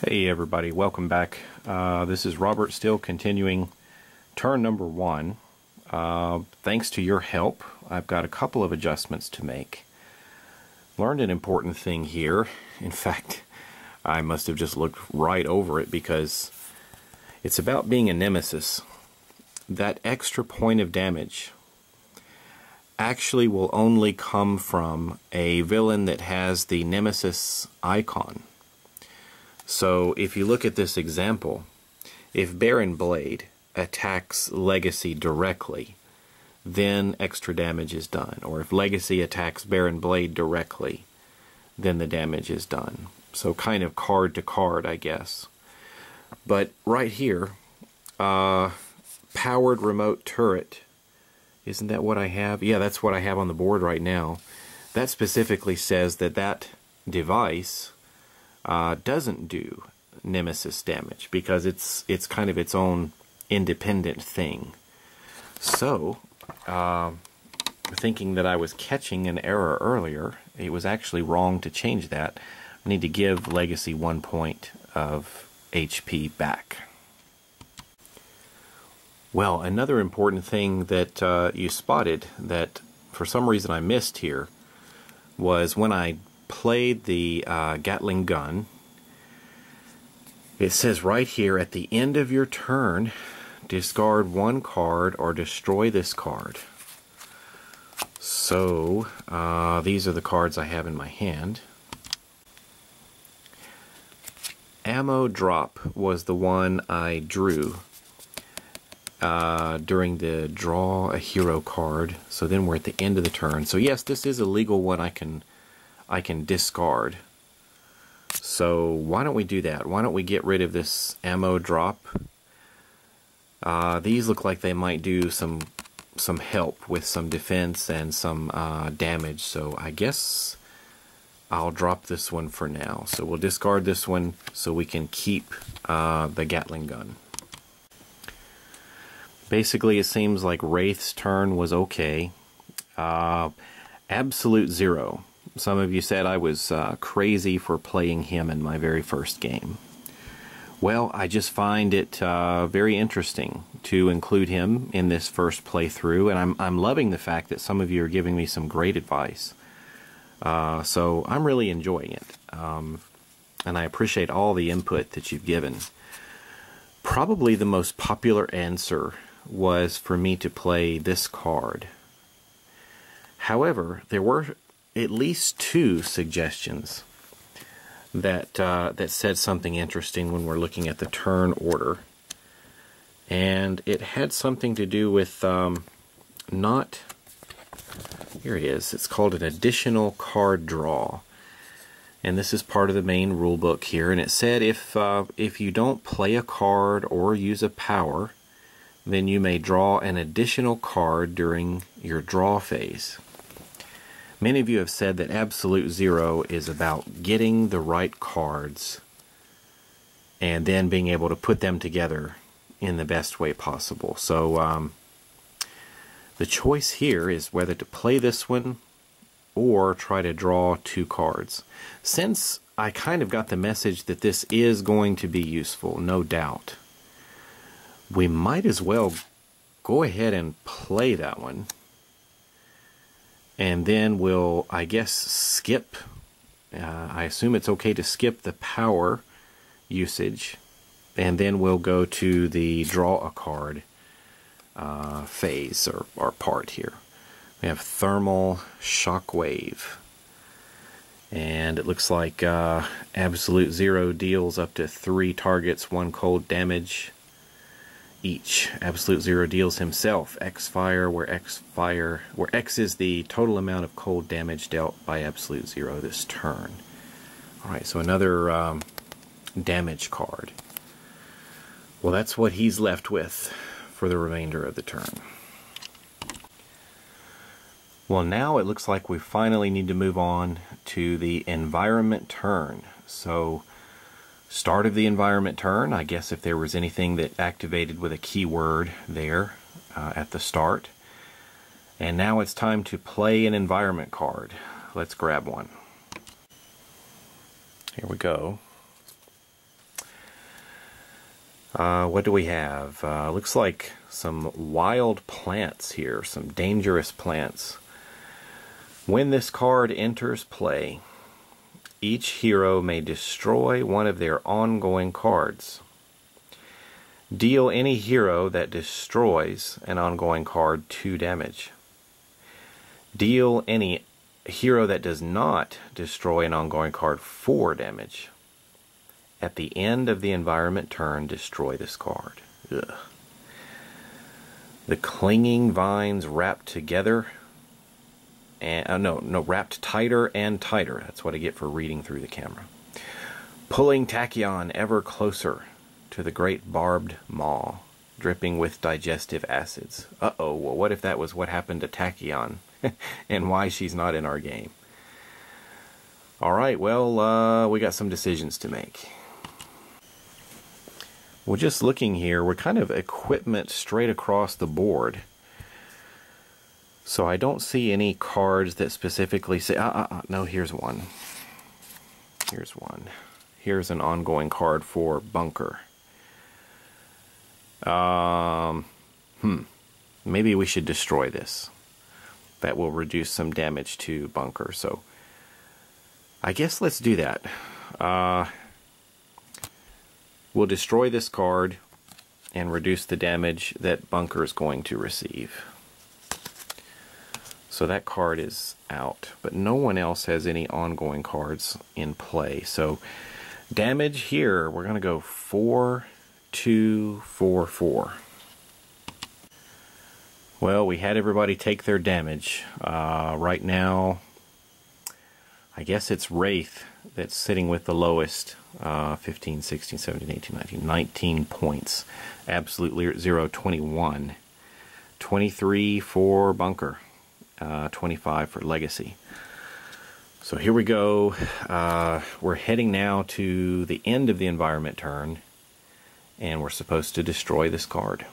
Hey everybody, welcome back. This is Robert, still continuing turn number 1. Thanks to your help, I've got a couple of adjustments to make. Learned an important thing here. In fact, I must have just looked right over it because it's about being a nemesis. That extra point of damage actually will only come from a villain that has the nemesis icon. So if you look at this example, if Baron Blade attacks Legacy directly, then extra damage is done. Or if Legacy attacks Baron Blade directly, then the damage is done. So kind of card to card, I guess. But right here, powered remote turret, isn't that what I have? Yeah, that's what I have on the board right now. That specifically says that that device doesn't do nemesis damage because it's kind of its own independent thing. So, thinking that I was catching an error earlier, it was actually wrong to change that. I need to give Legacy 1 point of HP back. Well, another important thing that you spotted that for some reason I missed here was when I played the Gatling gun. It says right here at the end of your turn, discard 1 card or destroy this card. So these are the cards I have in my hand. Ammo drop was the one I drew during the draw a hero card. So then we're at the end of the turn. So yes, this is a legal one I can discard. So why don't we do that? Why don't we get rid of this ammo drop? These look like they might do some help with some defense and some damage. So I guess I'll drop this one for now. So we'll discard this one so we can keep the Gatling gun. Basically, it seems like Wraith's turn was okay. Absolute Zero. Some of you said I was crazy for playing him in my very first game. Well, I just find it very interesting to include him in this first playthrough, and I'm loving the fact that some of you are giving me some great advice. So I'm really enjoying it, and I appreciate all the input that you've given. Probably the most popular answer was for me to play this card. However, there were at least 2 suggestions that that said something interesting when we're looking at the turn order, and it had something to do with not here it is. It's called an additional card draw, and this is part of the main rule book here. And it said if you don't play a card or use a power, then you may draw an additional card during your draw phase. Many of you have said that Absolute Zero is about getting the right cards and then being able to put them together in the best way possible. So the choice here is whether to play this one or try to draw 2 cards. Since I kind of got the message that this is going to be useful, no doubt, we might as well go ahead and play that one. And then we'll, I guess, skip. I assume it's okay to skip the power usage. And then we'll go to the draw a card phase or part here. We have Thermal Shockwave. And it looks like Absolute Zero deals up to 3 targets 1 cold damage each. Absolute Zero deals himself X fire, where X is the total amount of cold damage dealt by Absolute Zero this turn. Alright, so another damage card. Well, that's what he's left with for the remainder of the turn. Well, now it looks like we finally need to move on to the environment turn. So start of the environment turn, I guess if there was anything that activated with a keyword there at the start. And now it's time to play an environment card. Let's grab one. Here we go. What do we have? Looks like some wild plants here, some dangerous plants. When this card enters play, each hero may destroy one of their ongoing cards. Deal any hero that destroys an ongoing card 2 damage. Deal any hero that does not destroy an ongoing card 4 damage. At the end of the environment turn, destroy this card. Ugh. The clinging vines wrapped together, and wrapped tighter and tighter. That's what I get for reading through the camera. Pulling Tachyon ever closer to the great barbed maw, dripping with digestive acids. Uh-oh, well, what if that was what happened to Tachyon, and why she's not in our game? Alright, well, we got some decisions to make. Well, just looking here, we're kind of equipment straight across the board. So I don't see any cards that specifically say, no, here's one. Here's one. Here's an ongoing card for Bunker. Maybe we should destroy this. That will reduce some damage to Bunker. So I guess let's do that. We'll destroy this card and reduce the damage that Bunker is going to receive. So that card is out, but no one else has any ongoing cards in play. So damage here, we're going to go 4, 2, 4, 4. Well, we had everybody take their damage. Right now, I guess it's Wraith that's sitting with the lowest. 15, 16, 17, 18, 19, 19 points. Absolute 0, 21. 23 for Bunker. 25 for Legacy. So here we go. We're heading now to the end of the environment turn, and we're supposed to destroy this card.